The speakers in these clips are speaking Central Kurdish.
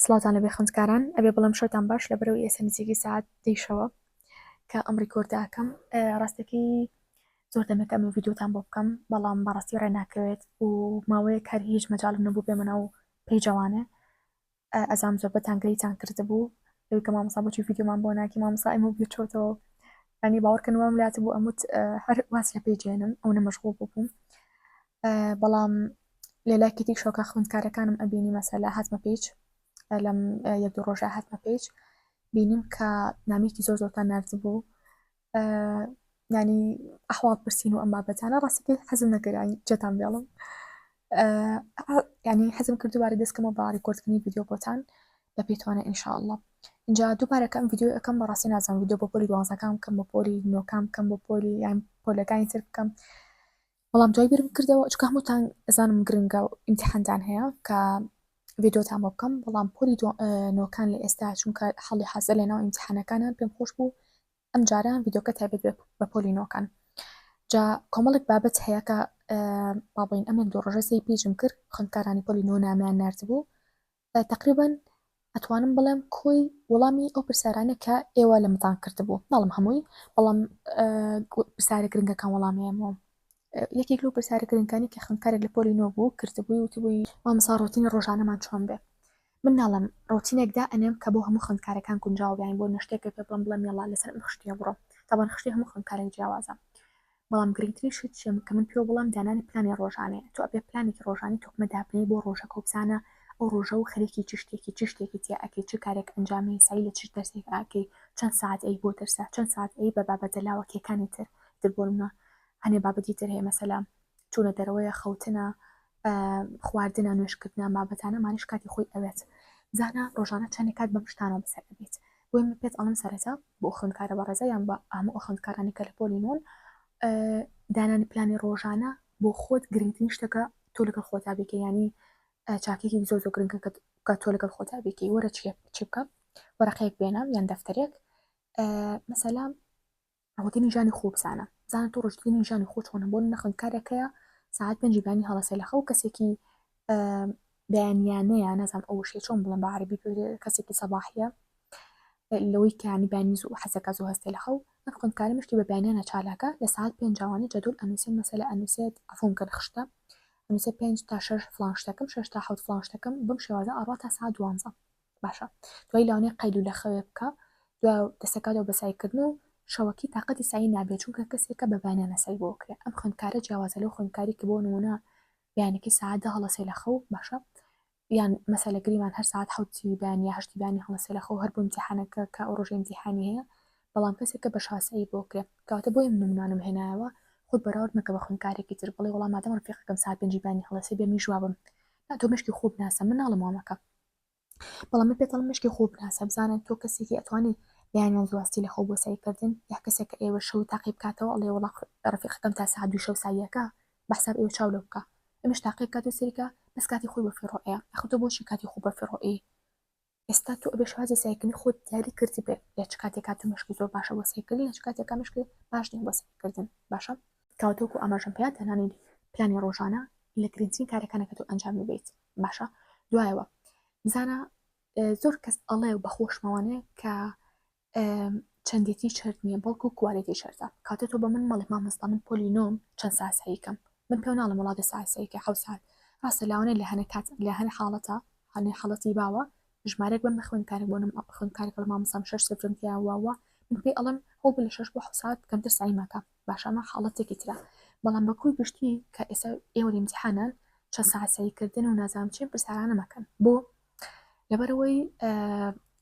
سڵاتان لەبێ خوێندکاران ئەبێ بەڵام شەوتان باش لە بەرەو ئێسەنجێکی ساعت دەیشەوە کە ئەم ڕیکۆرداکەم ڕاستەکەی زۆر دەمەکەم ڤیددیوتان بۆ بکەم بەڵام بەڕاستی ڕێناکەوێت و ماوەیە کار هیچ مەجاالم نەبوو بێ منە و پێیجوانە ئەزام زۆر بەتانگەیتان کردبوو لەوەی کە مامەسا بۆچی ڤیددیومان بۆ ناکی مامەسا ئەمە بچۆتەوە ئەنی باوەڕکردنەوەم لاتە بوو ئەموت هەر واز لە پێیجێنم ئەو نەمەشغوڵ بووبووم بەڵام لێلاکیتی شۆکە خوێندکارەکانم ئەبینی مەسەلا هاتمە پێیج لەم یەک دوو ڕۆژە هاتمە پێیج بینیم کە نامێکی زۆر زۆرتان نردبوو ینی ئەحواڵ پرسین و ئەم بابەتانە ڕاستەکەی حەزم نەکەرانی جێتان بێڵم ینی حەزم کردووارە دەستکەمە بە ڕیکۆردکردنی ڤیددیو بۆتان بە پێتوانە ئینشاءالله اینجا دووبارەکەم ڤیددیو ئەەکەم بەڕاستی نازانم ڤیددیو بۆ پۆلی دوازەکان بکەم بۆ پۆلی نۆکام بکەم بۆ پۆلی یان پۆلەکانی تر بکەم بەڵام دوای برم کردەوە چکە هەمووتان ئەزانم گرنگە و ئیمتیحانتان هەیە کە ڤیددیۆتان بۆ بکەم بەڵام پۆلی نۆکان لە ئێستا چونکە حەڵی حەزە لێناو ئیمتیحانەکانان پێم خۆش بوو ئەم جاران ڤیددیۆکە تایبەت بە پۆلی نۆکان جا کۆمەڵێک بابەت هەیە کە بابین ئەم یەک دوو ڕۆژە سەی پیجم کرد خوێندکارانی پۆلی نۆ نامیان نردبوو تقریبا ئەتوانم بڵێم کۆی وەڵامی ئەو پرسیارانە کە ئێوە لە متان کردبوو ناڵم هەمووی بەڵام پرسیارە گرنگەکان وەڵامیەمەوە یەکێک لەو پرسیارە گرنگەکانی کە خوێندکارێک لە پۆلی نۆ بوو کردبووی وتبووی مامەسا ڕۆتینی ڕۆژانەمان چۆن بێ من ناڵم ڕۆتینێکدا ئەنێم کە بۆ هەموو خوێندکارەکان گونجاو بیان بۆ نشتێکە پێ بڵێم یاڵا لەسەر ئەم خشتێ بڕۆ تاوان خشتی هەموو خوێندکارێک جیاوازە بەڵام گرنگترین شت کە من پێ بڵام دانانی پلانی ڕۆژانەیە تۆ ئەبێ پلانێکی ڕۆژانی تۆکمە دابنی بۆ ڕۆژە کۆبزانە ئەو ڕۆژە و خەرێکی چشتێکی تیا ئەکەی چ کارێک ئەنجامی سایی لە چ دەرسێک ئاکەی چەند ساعت ئەی بۆ دەرسە چەند ساعت ئەی بە بابەتەلاوە کێکانی تر بۆ منە هەنێ بابەتی تر هەیە مەسەلا چونە دەرەوەیە خەوتنە خواردنە نوێشکردنە بابەتانە مانیش کاتی خۆی ئەوێت زانە ڕۆژانە چەندی کات بەم شتانەوە بەسەر بێت بۆی من پێت ئەڵم سەرەتا بۆ خوێندکارە بەڕێزە یان بە هەموو خوێندکارانی کە لە پۆلی نۆن دانانی پلانی ڕۆژانە بۆ خۆت گرنگترین شتەکە تۆ لەگەڵ خۆتا بێکە ینی چاکێکی زۆر زۆر گرنگە کە تۆ لەگەڵ خۆتا بێکی وەرە چی بکە وەرەقەیەک بێنە یان دەفتەرێک مەسەلا ڕۆتینی ژانی خۆ بزانە زانە تۆ ڕۆژتینی ژانی خۆ چۆنە بۆ خوێندکارێکەیە ساعت پێنجی بانی هەڵەسەی لە خەو کەسێکی بەیانیانەیە نازانم ئەو شێ چۆن بڵم بە عەرەبی کەسێکی سەباحیە لەوەی کانی بانی زوو حەزەکە زوو هەستی لە خەو ئەم خوێندکارە مشتی بە بەیانیانە چالاکە لە ساعت پێنجوانی جەدول ئەنووسێت مەسەلا ئەنووسێت عەفوم کە خشتە ئەنووسێت 5 تا 6 فلان شتەکەم 6 تا 7 فلان شتەکەم بم شێوازە ئەڕوا تا ساعت 12 باشە دوای لاوانەیە قەید و لە خەوێ بکە دوای دەسەکاتەوە بەسایکردن و شەوەکی تااقەتی سایی نابێت چونکە کەسێکە بە بەیانیانە سەی بۆ کرێ ئەم خوێندکارە جیاوازە لەو خوێندکاری کە بۆ نمونە بیانێکی ساعت 10 هەڵەسەی لە خەو باشە یان مەسەلە گریمان هەر ساعت حوتی بانی هەشتی بانی هەڵەسەی لە خەو هەر بۆ امتیحانەکە کە ئەو ڕۆژە امتیحانی هەیە بەڵام کەسێکە بە شاسایی بۆ کرێ کەواتە بۆی نمونانم هێنایەوە خود بەراورد مەکە بە خوێندکارێکی تر بڵێ وەڵام مادەم ڕفیقەکەم ساعت پێنجی بانی هەڵەسەی بێ میژوابم تۆ مشکی خوب ناسە من ناڵم وامەکە بەڵام من پێتەڵم مشکی خوب ناسە بزانن تۆ کەسێکی ئەتوانی بیانیان زواستی لە خەو بۆ سایکردن یا کەسێک ئێوە شەو تاقی بکاتەوە ئەڵێ وڵا ڕفیقەکەم تا ساعت 2 شەو ساییەکە بەحساب ئێوە چاو لە بکە ئەمەش تاقی بکات و سەریکە بەس کاتی خۆی بە فێڕۆەیە ئەخۆ بۆچی کاتی خۆ بە فێڕۆئی ئێستا تۆ ئەبێ شوازی سایکردنی خۆت دیاری کردی بێ لە چ کاتێکا تو مشکی زۆر باشە بۆ سایکردن لە چ کاتێکا مشکی باش نیە بۆ سایکردن باشە کاتۆکو ئاماژەم پێیان تەنانی پلانی ڕۆژانە لە گرنگترین کارەکانەکە تۆ ئەنجام بدەیت باشە دوایەوە بزانە زۆر کەس ئەڵێ و بەخۆشمەوانەیە کە چەندێتی شەرت نییە بەڵکو کووالیتی شەرتە کاتە تۆ بە من مەڵێ مامۆستا من پۆلی نۆم چەند ساساییکەم من پێ ناڵم وڵاتە ساساییکە حەوت ساعت ڕاستە لاوانەیە لە هەنە کات لە هەنە حاڵەتە هەنێ حاڵەتی باوە ژمارەك بم خوێندکارێک بۆنم خوێندکارێک لە مامۆستام 6 سفرم تیا واوە من پێی ئەڵم هەوڵ بە لە 6 بۆ 7 ساعت کەمتر سایی ماکە باشەمە حاڵەتێکی ترە بەڵام بەکوی گشتی کە ئێستا ئێوە امتحانان چەند ساعت ساییکردن و نازانم چی پرسیارانە مەکەن بۆ لەبەرەوەی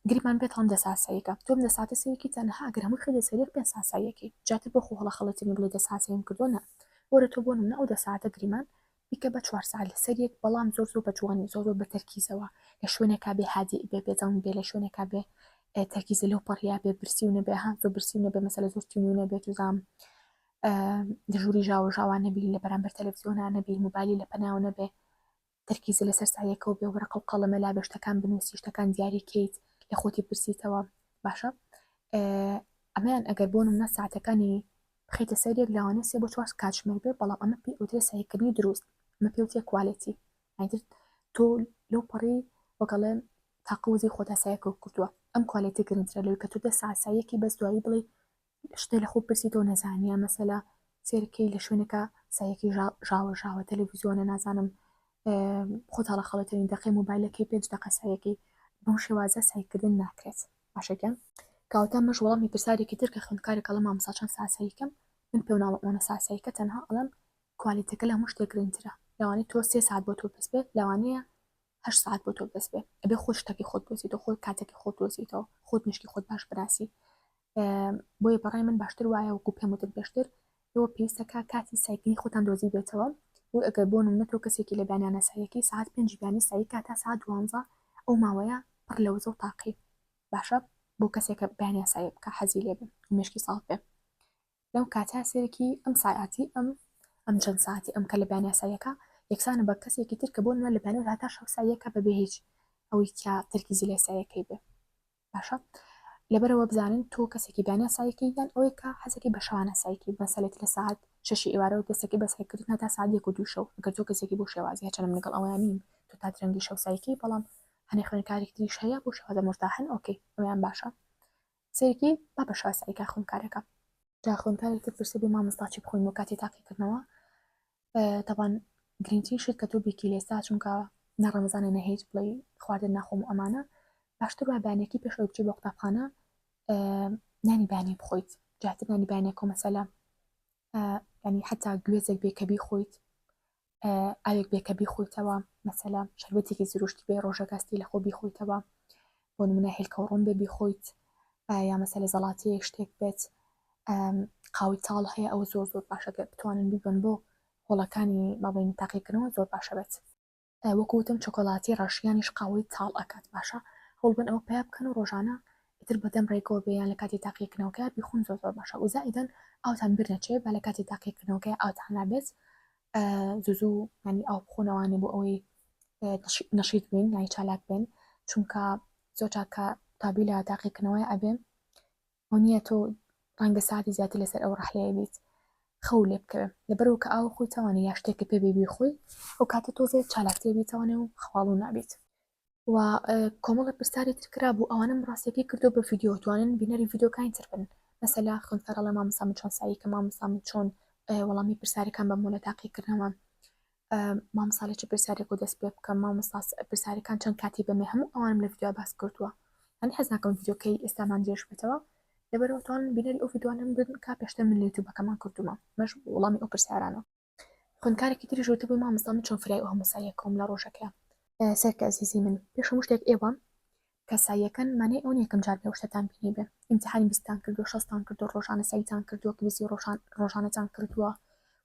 گریمان بێت هەم دەساساییەکە تۆم دەساتە سەرێکی تەنها ئەگەر هەمووی خێ سەرێک پێ ساساییەکی جاتر بۆ خۆڵە خەڵەتنی بڵێ دەساسەیم کردوە وەرە تۆ بۆ نمونە ئەو دەساتە گریمان بیکە بە 4 ساعت لە سەرێک بەڵام زۆر زۆر بە جوانی زۆر بە تەرکیزەوە لە شوێنێکا بێ هادی بێ بێزەون بێ لە شوێنێکا بێ تەرکیزە لەو پەڕیا بێ برسی و نەبێ ها زۆر برسی نەبێ مەسەلە زۆر تونی نەبێت و زام دژوری ژاوە ژاوان نەبی لە بەرامبەر تەلەڤیزیۆنە نەبی موبایلی لە پەناو نەبێ تەرکیزە لەسەر سایەکە و بێ وەرەقە و قەڵەمە لا بێشتەکان بنووسی شتەکان دیاری کەیت لە خۆتی پرسیتەوە باشە ئەمەیان ئەگەر بۆ نمونە ساعتەکانی بخیتە سەرێک لاوانێ 3 بۆ 4 کاتژمێر بێ بەڵام ئەمە پێی ئەوترێ سایەکردنی دروست ئەمە پێوتێ کوالیتی ئەیتر تۆ لەو پەڕی وەگەڵێ تاقوزی خۆتا سایەکە کردووە ئەم کوالێتی گرنگترە لەوەی کە تۆ 10 ساعت سایەکی بەس دوایی بڵێ شتێ لە خۆ پرسیتەوە نەزانیە مەسەلا سێرکەی لە شوێنەکە سایەکی ژاوە تەلەڤیزیۆنە نازانم خۆتا لە خەڵەتەوەی دەقی مۆبایلەکەی 5 دقە سایەکی بەم شێوازە سایکردن ناکرێت باشەکەم کاوتا مەش وەڵامی پرسیارێکی تر کە خوێندکارێک ئەڵێ مامۆستا چەند ساعت سایەکەم من پێ ناڵەوە ساساییکە تەنها ئەڵم کوالیتەکە لە هەموو شتێک گرنگترە لەوانەیە تۆ 3 ساعت بۆ تۆ بەس بێت لەوانەیە 8 ساعت بۆ تۆ بەس بێ ئەبێ خۆ شتێکی خۆت دۆزیتەوە خۆت کاتێکی خۆت دۆزیتەوە خۆت مشکی خۆت باش بناسی بۆیە بەڕای من باشتر وایە وەکو پێم وتت بەشتر ئێوە پێویستەکە کاتی سایکردنی خۆتان دۆزی بێتەوە و ئەگەر بۆ نمونە تۆ کەسێکی لە بانیانە سایەکی ساعت 5 بیانی ساییکا تا ساعت 12 ئەو ماوەیە پڕ لەوزە و تاقی باشە بۆ کەسێکە بانیان سایە بکە حەزی لێ بێ مشکی ساڵ بێ لەو کاتا سێرەکی ئەم ساعتی ئەم چەند ساعتی ئەم کە لە بانیا سایەکە یەکسانە بە کەسێکی تر کە بۆ نوێ لە بانەوە هاتا شەو سایەکە بەبێ هیچ ئەوەی کە ترکیزی لێ سایەکەی بێ باشە لەبەرەوە بزانن تۆ کەسێکی بانیا سایەکی یان ئەوەی کە حەزێکی بە شەوانە سایەکی بەسەلێت لە ساعت 6 ئێوارەوە دەستەکەی بە سایکردن هەتا ساعت 1 و 2 شەو ئەگەر تۆ کەسێکی بۆ شێوازی هەچەنم لەگەڵ ئەویان نین تۆ تا درەنگی شەو سایەکی بەڵام هەنێ خوێنکارێک تریش هەیە بۆ شێوازە مرتاحن ئۆکەی ئەویان باشە سێرکی با بە شەوا سایکا خوێنکارەکە جا خوێنکارێک تر پرسێ بێ مامۆستا چی بخۆین بۆ کاتی تاقیکردنەوە طبعا گرنگترین شت کە تۆ بیکی لێستا چونکە نە ڕەمەزانە نە هیچ بڵێ خواردن ناخۆم و ئەمانە باشتر وای بانێکی پێشەوەی بچی بۆ قوتابخانە نانی بانی بخۆیت جاتر نانی بانێک و مەسەلا ینی حتا گوێزێک بێ کە بیخۆیت ئاوێک بێ کە بیخۆیتەوە مەسەلا شەربەتێکی زروشتی بێ ڕۆژەکەستی لە خۆ بیخۆیتەوە بۆ نمونە هێلکەوڕۆم بێ بیخۆیت یا مەسەلە زەڵاتەیەک شتێک بێت قاوی تاڵ هەیە ئەو زۆر زۆر باشەکە بتوانن بیبن بۆ هۆڵەکانی باڵین تاقیکردنەوە زۆر باشە بێت وەکوتم چۆکۆلاتی ڕەشیانیش قاوی تاڵ ئەکات باشە هەوڵبن ئەوە پێ بکەن و ڕۆژانە ئیتر بەدەم ڕێگەوە بێیان لە کاتی تاقیکردنەوەکە بیخۆن زۆر زۆر باشە و زائیدەن ئاوتان بیر نەچێ با لە کاتی تاقیکردنەوەکە ئاوتان نابێت زوو ینی ئاو بخۆنەوانێ بۆ ئەوەی نەشیت بین یانی چالاک بێن چونکە زۆر کە تابی لە تاقیکردنەوەی ئەبێ ئەو نییە تۆ ڕەنگە ساعتی زیاتر لەسەر ئەو ڕەحلەیە بیت خەو لێ بکەوێ لەبەرەوە کە ئاو خۆی تاوانێ یا شتێکە پێ بێبی خۆی ئەو کاتە تۆزێ چالاکتێ بیتەوانێ و خەواڵ و نابیت و کۆمەڵە پرسیاری ترکرا بوو ئەوانم ڕاستیەکەی کردو بە ڤیدیۆ توانن بینەری ڤیدیۆکانی تر بن مەسەلا خوێندکار ئەڵێ مامۆستا من چۆن ساییکە مامۆستا من چۆن وەڵامی پرسیارەکان بەمۆ لە تاقیکردنەوە مامۆستا لە چ پرسیارێک و دەست پێ بکەم مامۆستا پرسیارەکان چەند کاتی بەمێ هەموو ئەوانم لە ڤیدیۆ باس کردووە ئەنی حەز ناکەم ڤیدیۆکەی ئێستامان درێژ بێتەوە لەبەرەوە توانن بینەری ئەو ڤیدیۆانم بن کا پێشتر من لە یوتیوبەکەمان کردوومە مەش وەڵامی ئەو پرسیارانە خوێندکارێکی تریش وتە بووی مامۆستا من چۆن فرای ئەو هەموو ساییەکەم لە ڕۆژەکە سەرکە ئەزیزی من پێش هەموو شتێک ئێوە کەساییەکەن مانێ ئەو یەکەم جار بێ شتتان بینی بێ ئیمتحانی بیستان کردو شەستان کردو ڕۆژانە سایتان کردووە کلیزی ڕۆژانەتان کردووە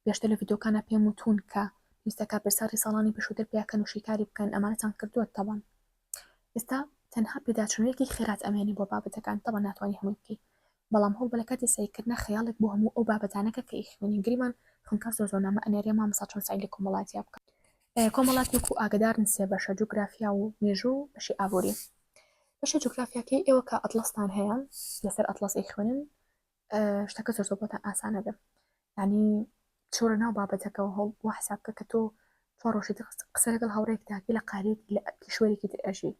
پێشتر لە ڤیدیۆکانە پێم وتون کە پێویستەکە پرسیاری ساڵانی پێشووتر پێکەن و شیکاری بکەن ئەمانەتان کردووە تەوان ئێستا تەنها پێداچوونێکی خێرات ئەمێنێ بۆ بابەتەکان تەوان ناتوانانی هەمووی بکەی بەڵام هەوڵ بە لە کاتی سایکردنە خەیاڵێک بۆ هەموو ئەو بابەتانەکە کە ئیخوێنی گریمان خوێندکار زۆر نامە ئەنێریە مامۆستا چۆن سای لە کۆمەڵاتیا بکەن کۆمەڵاتی وەکو ئاگدارن سێ بەشە جوگرافیا و مێژوو و بەشی ئابووری بەشە جوگرافیاکەی ئێوە کە ئەتلەستان هەیە لەسەر ئەتلەس ئەیخوێنن شتەکە زۆر زۆر بۆتان ئاسانە بێ ینی چۆرە ناو بابەتەکەەوە هەڵ بۆ حسابکە کە تۆ ڕۆژی قسە لەگەڵ هاوڕێکداکی لە قارێک لە کیشوەرێکی تر ئەژی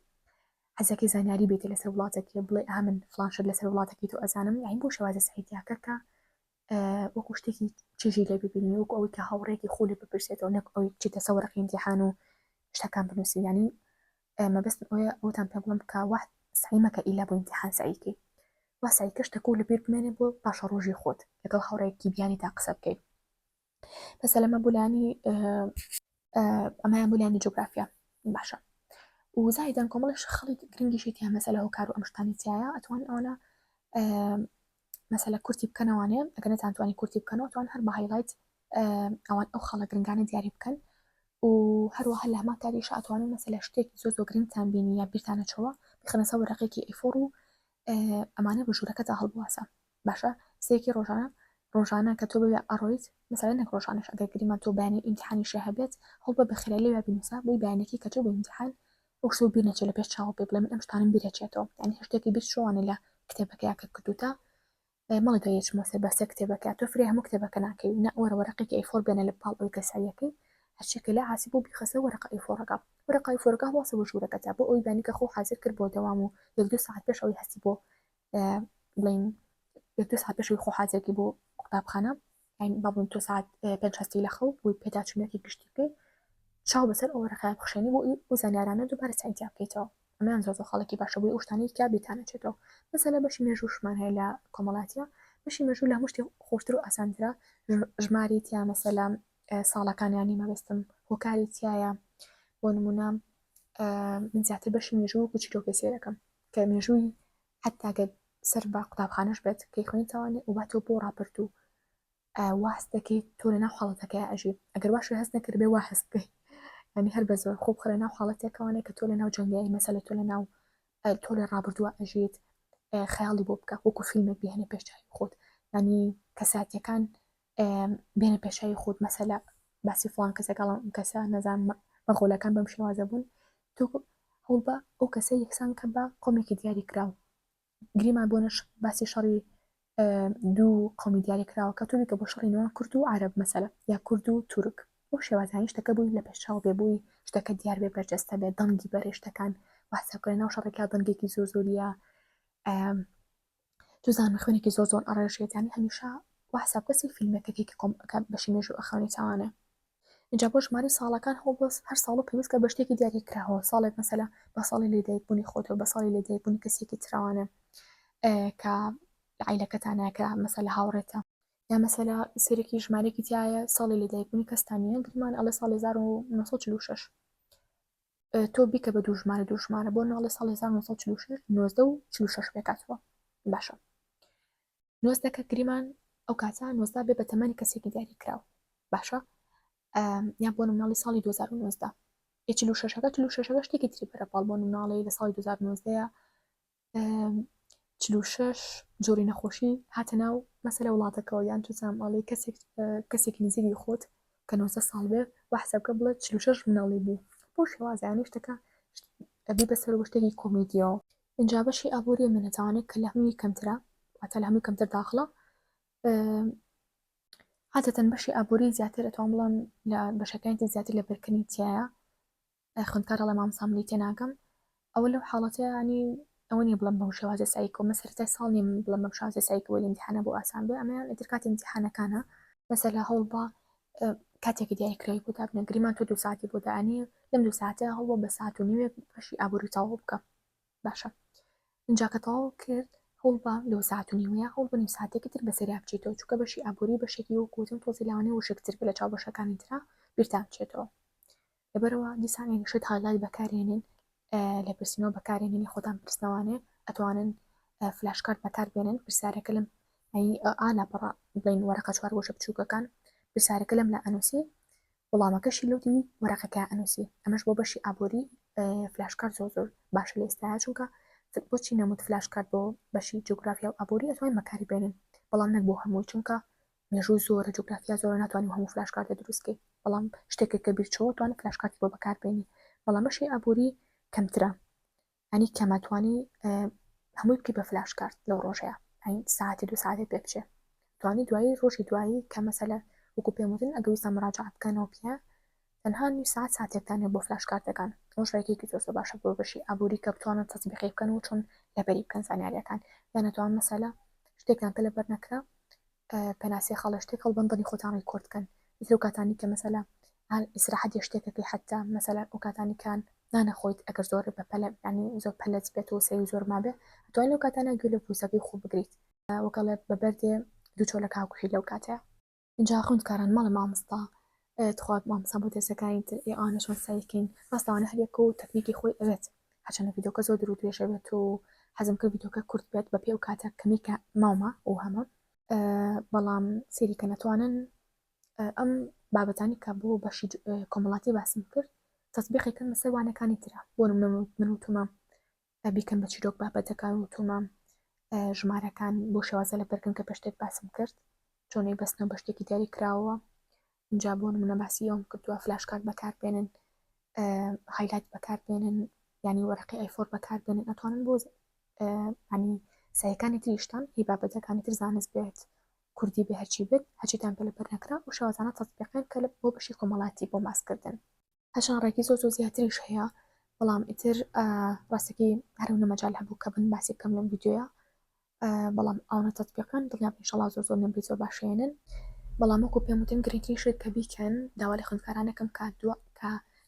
حەزەکەی زانیاری بێتی لەسەر وڵاتێکی بڵێ من فلانشت لەسەر وڵاتێکی تۆ ئەزانم یانی بۆ شێوازە سعیدیاکە کە وەکو شتێکی چێژی لێ ببینی وەکو ئەوەی کە هاوڕێکی خۆلی بپرسێتەوە نەک ئەوی چیتە سەوەڕقی ئیمتیحان و شتەکان بنووسی ینی مەبەستم ئەوەیە ئەوتان پێ بڵم کە واحد سعیمەکە ئیلا بۆ ئیمتیحان سعیکەی وا سعیکە شتەکە و لەبیر بمێنێ بۆ پاشە ڕۆژی خۆت لەگەڵ هاوڕێکی بیانی تا قسە بکەیت بەسە لەمە بولانی ئەمایان بولانی جوگرافیا باشە و زایدان کۆمەڵش خەڵی گرنگیشی تیا مەسەلە و کار و ئەمشتانی تایە ئەتوان ئەوە مەسەلە کورتی بکەنەوانێ ئەگەر نەتانتوانی کورتی بکەنەوە توان هەر بە هایلایت ئەوان ئەو خەڵە گرنگانە دیاری بکەن و هەروەها لە هەمان کاریش ئەتوانن مەسەلە شتێکی زۆر زۆر گرنگتان بینی یا بیرتانە چەوە بخەنە سەر وەرەقێکی ئەیفۆر و ئەمانە بە ژوورەکە تا هەڵبواسە باشە سێکی ڕۆژانە کە تۆ ببێ ئەڕۆیت مەسەلە نەک ڕۆژانەش ئەگەر گریمان تۆ بەیانی ئیمتیحانی شێ هەبێت هەڵ بە بەخێرایی وێ بنووسە بۆی بەیانێکی کە تۆ بۆ ئیمتیحان ئەو شتە بیر نەچێت لە پێش چاوە پێ بڵێ من ئەم شتانم بیرەچێتەوە یعنی هەشتێکی بیر شوانە لە کتێبەکەیە کە کردوتە مەڵی تۆ یەچمۆسێ بەسێ کتێبەکە تۆ فری هەموو کتێبەکە ناکەی نە وەرەقێکی ئەیفۆر بێنە لە پاڵ ئەوی کەساییەکەی هەرچێکە لە حاسی بۆ بیخەسە وەرەقە ئەی فۆرەکە هەڵاسە بۆ ژوورەکەتا بۆ ئەوی بانی کە خۆ حاضر کرد بۆ دەوام و 1-2 ساعت پێش ئەوی هەستی بۆ بڵین 1-2 ساعت پێشەوەی خۆ حاضرکی بۆ قوتابخانە با بڵین 2 ساعت 5 هەستی لە خەو بۆی پێداچوونەتی گشتی بکەی چاو بەسەر ئەو وەرەقەیە بخشێنی بۆ ئەو زانیارانە دووبارە چاینتیا بکەیتەوە ئەمەیان زۆر خەڵکی باشە بۆی ئەو شتانەی بێتانە چێتەوە مەسەلە بەشی مێژووشمان هەیە لە کۆمەڵاتیە بەشی مێژوو لە هەموو شتێک خۆشتر و ئاسانترە ژماری تیا مەسەلا ساڵەکانیانی مەبەستم هۆکاری تایە بۆ نمونە من زیاتر بەشی مێژوو و چیرۆکی سێ دەکەم کە مێژووی حتاگە سەر بە قوتابخانەش بێت کەی خوێنیتەوانێ و باتۆ بۆ ڕاپرت و واست دەکەیت تۆ لە ناو حاڵەتەکەی ئەژی ئەگەر باشە هەست نەکرد بێ وا هەست بکەی ینی هەر بە زۆر خۆ بخەرە ناو حاڵەتێکەوانێ کە تۆ لە ناو جەنگایی مەسەلە تۆ لە ناو تۆ لە ڕابردووە ئەژیت خەیاڵی بۆ بکە وەکو فیلمێک بهێنە پێشچوی خۆت ینی کەساتیەکان بێنە پێشایی خۆت مەسەلە باسی فڵان کەسەکەڵم کەسە نەزان مەغۆلەکان بەم شێوازە بوون تۆ هەوڵ بە ئەو کەسە یەکسان کە بە قۆمێکی دیاری کراوە گریمان بۆنش باسی شەڕی دوو قومی دیاری کراوە کە تۆبی کە بۆ شەڕی نێوان کورد و عەرەب مەسەلە یا کورد و تورک بۆ شێوازانی شتەکە بووی لە پێشچاو بێبووی شتەکە دیار بێ بەرجەستە بێ دەنگی بەرێشتەکان واسەکەی ناو شەڕێکا دەنگێکی زۆر زۆریە توزان خوێنێکی زۆر زۆر ئەڕێژێتیانی هەمیشە وحساب کەسی فیلمێکەکەی کە بەشی مێژوو ئەخەونی چاوانە اینجا بۆ ژماری ساڵەکان هەڵبەست هەر ساڵ و پێویست کە بە شتێکی دیاری کراوە ساڵێک مەسەلا بە ساڵی لێدایک بوونی خۆتەوە بە ساڵی لێدایک بوونی کەسێکی تراوانە کە لە عیلەکەتانەکە مەسەلە هاوڕێتە یا مەسەلا سێرەکی ژمارەی تایە ساڵی لێدایک بوونی کەستانیە گرمان ئەڵێ ساڵی 1946 تۆ بیکە بە دوو ژمارە بۆ ناڵێ ساڵی 1946 90 و 46 بێکاتەوە باشە نۆزدەکە گریمان ئەو کاتە نۆزدا بێ بە تەمەنی کەسێکی دیاری کراوە باشە یان بۆ نموناڵی ساڵی 2019 46 شتێکی تری بەرەپاڵ بۆ نموناڵی لە ساڵی 2019 46 جۆری نەخۆشی هاتە ناو مەسەلە وڵاتەکەەوە یان توزانماڵی کەسێکی نزیری خۆت کە 90 ساڵ بێ و حسابکە بڵێت 46 مناڵی بوو بۆ شێوازیانی شتەکە ئەبی بەسەر شتێکی کۆمیدیەوە اینجا بەشی ئابووری منەتوانێت کە لە هەمووی کەمترە واتە لە هەمووی کەمتر داخڵە هاتەتەن بەشی ئابووری زیاتر ئەتوان بڵم لە بەشەکانی زیاتر لە بەرکردنی تایە خوێندکارە لە مامساملی تێناگەم ئەوە لەو حاڵەتە ینی ئەوە نیە بڵم بەو شێوازە سایکۆ مەسەرەتای ساڵ نیم بڵم بەم شازە سایکەوە ئیمتیحانە بۆ ئاسان بێ ئەمەیان ئیتر کاتی ئیمتیحانەکانە مەسەلا هەوڵ بە کاتێکی دیاریکراوی بۆ دابنە گریمان تۆ 2 ساعتی بۆ دانی لەم 2 ساعتە هەڵبە بە ساعت و نیوێ بەشی ئابووری تەواو بکە باشە اینجا کە تەواو کرد هەوڵ بە لەو ساعت و نیوەیە هەوڵ بە نیم ساعتێکی تر بەسەریا بچیتەوە چووکە بەشی ئابووری بەشێکی وەکوتم تۆزی لەوانەیە وشکتر بێ لە چاو بەشەکانی ترا بیرتان بچێتەوە لەبەرەوە دیسانێنی شت هاڵای بەکارێنین لە پرسیینەوە بەکارێنینی خۆتان پرسنەوانێ ئەتوانن فلاشکارت بەکاربێنن پرسیارەکە لەم ئالا بڕ بڵین وەرەقە چوار وەشە بچووکەکان پرسیارەکە لەم لە ئەنووسی وەڵامەکەشی لەوتی وەرەقەکە ئەنووسی ئەمەش بۆ بەشی ئابووری فلاشکارت زۆر باشە لە ئێستایا چونکە بۆچی نەموت فلاشکارت بۆ بەشی جوگرافیا و ئابووری ئەتوانین بەکاری بێنن بەڵام نەک بۆ هەمووی چونکە مێژوو زۆرە جوگرافیا زۆر ناتوانین هەموو فلاشکارتە دروستکەی بەڵام شتێکە کە بیرچەوە توانێت فلاشکارتی بۆ بەکاربێنی بەڵام بەشی ئابووری کەمترە ئەنی کەمەتوانی هەمووی بکەی بە فلاشکارت لەو ڕۆژەیە ساعتی 2 ساعتێک پێ بچێ توانی دوایی ڕۆژی دوایی کە مەسەلە وەکو پێموتن ئەگەویستان مراجعە بکەنەوە پێ تەنها نی ساعتێکتانێ بۆ فلاشکارتەکان ئەو ڕێکێکی زۆر باشە بۆ بەشی ئابووری کە بتوانن تەسبیقی بکەن و چۆن لەبەری بکەن زانیاریەکان یان نەتوان مەسەلە شتێکتان کە لەبەر نەکرا پێناسی خەڵە شتێک هەڵبەندنی خۆتان ڕیکۆردکەن ئیتر و کاتانی کە مەسەلە ئیسراحەت شتێکەکەی حتا مەسەلە ئەو کاتانی کان نانەخۆیت ئەگەر زۆر بە پەلە ینی زۆر پەلەت بێت و سەی زۆر مابێ توانین لەو کاتانە گوێ لە پووسەکەی خۆ بگریت وەکەڵێ بەبەردێ دوو چۆلە کاکوشی لەو کاتەیە اینجا خوێندکاران مەڵە مامۆستا تخوات مامۆستا بۆ تێسەکانی تر ئانەشۆن سایکین ڕاستەوانە هەرێک و تەکنیکی خۆی ئەوێت هەچەنە ڤیدۆکە زۆر درو درێژە بێت و حەزم کرد ڤیدۆکە کورت بێت بە پێ و کاتە کەمیکە ماومە و هەمە بەڵام سێری کە نەتوانن ئەم بابەتانی کە بۆ بەشی کۆمەڵاتی باسم کرد تەسبیقێکن بەسەر وانەکانی ترە بۆ من وتومە بیکەم بە چیرۆک بابەتەکان وتومە ژمارەکان بۆ شێوازە لە بەرگن کە پێشتێک باسم کرد چۆنەی بەستنەوە بە شتێکی دیاری کراوە اینجا بۆ نمونە باسی ئەوم کردووە فلاشکارت بەکاربێنن هایلایت بەکاربێنن ینی وەرەقی ئایفۆر بەکاربێنن ئەتوانن بۆ ینی سایەکانی تریشتان هی بابەتەکانی تر زانست بێت کوردی بێ هەرچی بێت هەچیتان پێ لەبەر نەکرا و شێوازانە تەطبیقیان کە بۆ بەشی کۆمەڵاتی بۆ ماسکردن هەشان ڕێکی زۆر زیاتریش هەیە بەڵام ئیتر ڕاستەکەی هەرو نەمەجال هەبوو کە بن باسی بکەم لەم ڤیدیۆیە بەڵام ئەوانە تەطبیقان دڵنیام ئینشەڵا زۆر نمری زۆر باشێنن بەڵام وەکو پێم وتم گرنگترینشت کە بیکەن داوا لە خوێندکارانەکەم کە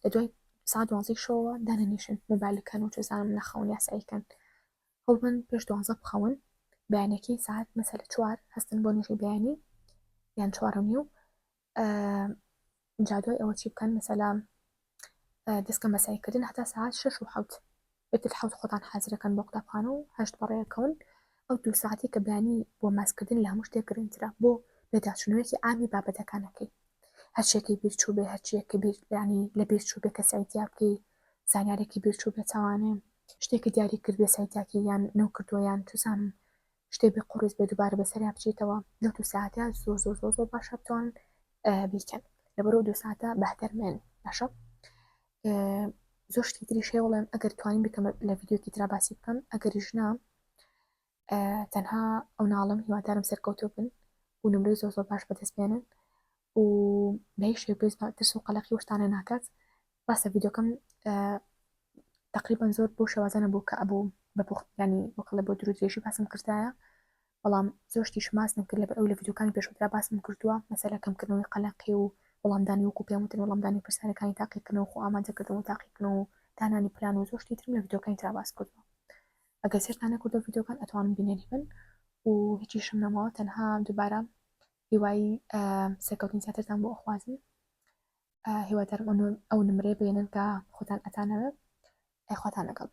لە دوای ساعت 12 شەوە دانەنیشن موبایلەکەن و چزانم نەخەون یاساییکەن هەڵبن پێش 12 بخەون بەیانێکی ساعت مەسەلە 4 هەستن بۆ نوێژی بەیانی یان 4:30 جا دوای ئەوە چی بکەن مەسەلا دەستکەم بەساییکردن هەتا ساعت 6 و 7 بێتت حوت خۆتان حازرەکەن بۆ قوتابخانە و هەشت بەڕێەکەون ئەو 2 ساعتی کە بەیانی بۆ ماسکردن لە هەموو شتێک گرنگترە بۆ بێداچوونەوەیەکی ئامی بابەتەکانەکەی هەرچێکی بیرچوو بێ هەرچیەکە ینی لە بیرچوو بێ کە سایتیا بکەی زانیارێکی بیرچوو بێ چاوانێ شتێکی دیاری کرد بێ سایتاکی یان نەو کردووەیان تووسان شتێ بێ قوڕز بێ دووبارە بەسەریا بچیتەوە لەو 2 ساعتە زۆر باشە بتوان بیکەن لەبەرەوە 2 ساعتە بەهتەرمێن باشە زۆر شتی تری شێوەڵێن ئەگەر توانین بکەم لە ڤیدیۆکی ترا باسی بکەم ئەگەریژنا تەنها ئەو ناڵم هیوادارم سەرکەوتۆ بن و نمرەی زۆر باش بەدەستبێنن و بە هیچ شێ ترس و قەلەقی وشتانە ناکات ڕاستە ڤیدیۆکەم تقریبا زۆر بۆ شێوازانە بوو کە ئەبوو ینی وەکڵە بۆ درودێژی باسم کردایە بەڵام زۆر شتی شماس نکرد لەبەر ئەو لە ڤیدیۆکانی پێشوترا باسم کردووە مەسەلە کەمکردنەوەی قەلەقی و وەڵامدانی وەکو پێم وتن وەڵامدانی پرسیارەکانی تاقیکردنەوە خۆ ئامادەکردن و تاقیکردنەوە و دانانی پلان و زۆر شتی ترم لە ڤیدیۆکانی ترا باس کردووە ئەگەر سێرتان نەکردو ڤیدیۆکان ئەتوانم بینێری بن و هیچی شم نەماوە تەنها دووبارە هیوایی سەرکەوتنی زیاترتان بۆ ئەخوازم هیوادارم ئەو نمرێ بێنن کە خۆتان ئەتانەوێت خۆتان لەگەڵ